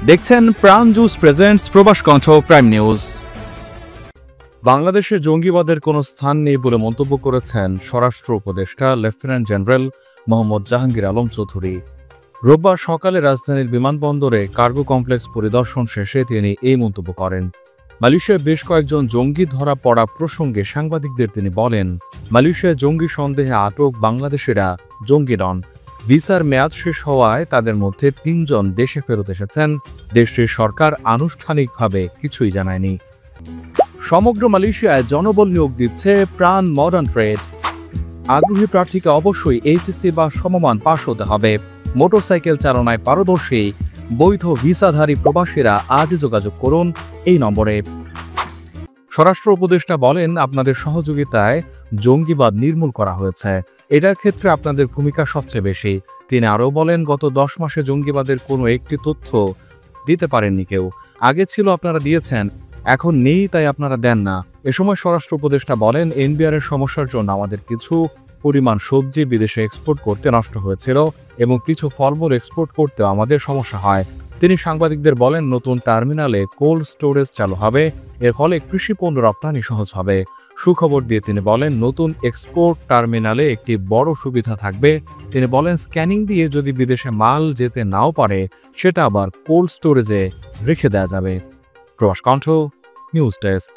দেখছেন প্রাণ juice presents প্রবাস কণ্ঠ প্রাইম নিউজ। বাংলাদেশে জঙ্গিবাদের কোনো স্থান নেই বলে মন্তব্য করেছেন স্বরাষ্ট্র উপদেষ্টা লেফটেন্যান্ট জেনারেল মোহাম্মদ জাহাঙ্গীর আলম চৌধুরী। রোববার সকালে রাজধানীর বিমানবন্দরে কার্গো কমপ্লেক্স পরিদর্শন শেষে তিনি এই মন্তব্য করেন। মালয়েশিয়ায় বেশ কয়েকজন জঙ্গি ধরা পড়া প্রসঙ্গে সাংবাদিকদের তিনি বলেন, মালয়েশিয়ায় জঙ্গি সন্দেহে আটক বাংলাদেশিরা জঙ্গি নন। ভিসার মেয়াদ শেষ হওয়ায় তাদের মধ্যে ৩ জন দেশে ফেরত এসেছেন। দেশটির সরকার আনুষ্ঠানিকভাবে কিছুই জানায়নি। সমগ্র মালয়েশিয়ায় জনবল নিয়োগ দিচ্ছে প্রাণ মডার্ন ট্রেড। আগ্রহী প্রার্থীকে অবশ্যই এইচএসসি বা সমমান পাশ হতে হবে। মোটরসাইকেল চালনায় পারদর্শী বৈধ ভিসাধারী প্রবাসীরা আজই যোগাযোগ করুন এই নম্বরে। স্বরাষ্ট্র উপদেষ্টা বলেন, আপনাদের সহযোগিতায় জঙ্গিবাদ নির্মূল করা হয়েছে, এটার ক্ষেত্রে আপনাদের ভূমিকা সবচেয়ে বেশি। তিনি আরও বলেন, গত 10 মাসে জঙ্গিবাদের কোনো একটি তথ্য দিতে পারেননি কেউ। আগে ছিল আপনারা দিয়েছেন, এখন নেই তাই আপনারা দেন না। এ সময় স্বরাষ্ট্র উপদেষ্টা বলেন, এনবিআর এর সমস্যার জন্য আমাদের কিছু পরিমাণ সবজি বিদেশে এক্সপোর্ট করতে নষ্ট হয়েছিল এবং কিছু ফলমূল এক্সপোর্ট করতেও আমাদের সমস্যা হয়। তিনি সাংবাদিকদের বলেন, নতুন টার্মিনালে কোল্ড স্টোরেজ চালু হবে, এর ফলে কৃষি পণ্য রপ্তানি সহজ হবে। সুখবর দিয়ে তিনি বলেন, নতুন এক্সপোর্ট টার্মিনালে একটি বড় সুবিধা থাকবে। তিনি বলেন, স্ক্যানিং দিয়ে যদি বিদেশে মাল যেতে নাও পারে, সেটা আবার কোল্ড স্টোরেজে রেখে দেওয়া যাবে। প্রবাস কণ্ঠ নিউজ ডেস্ক।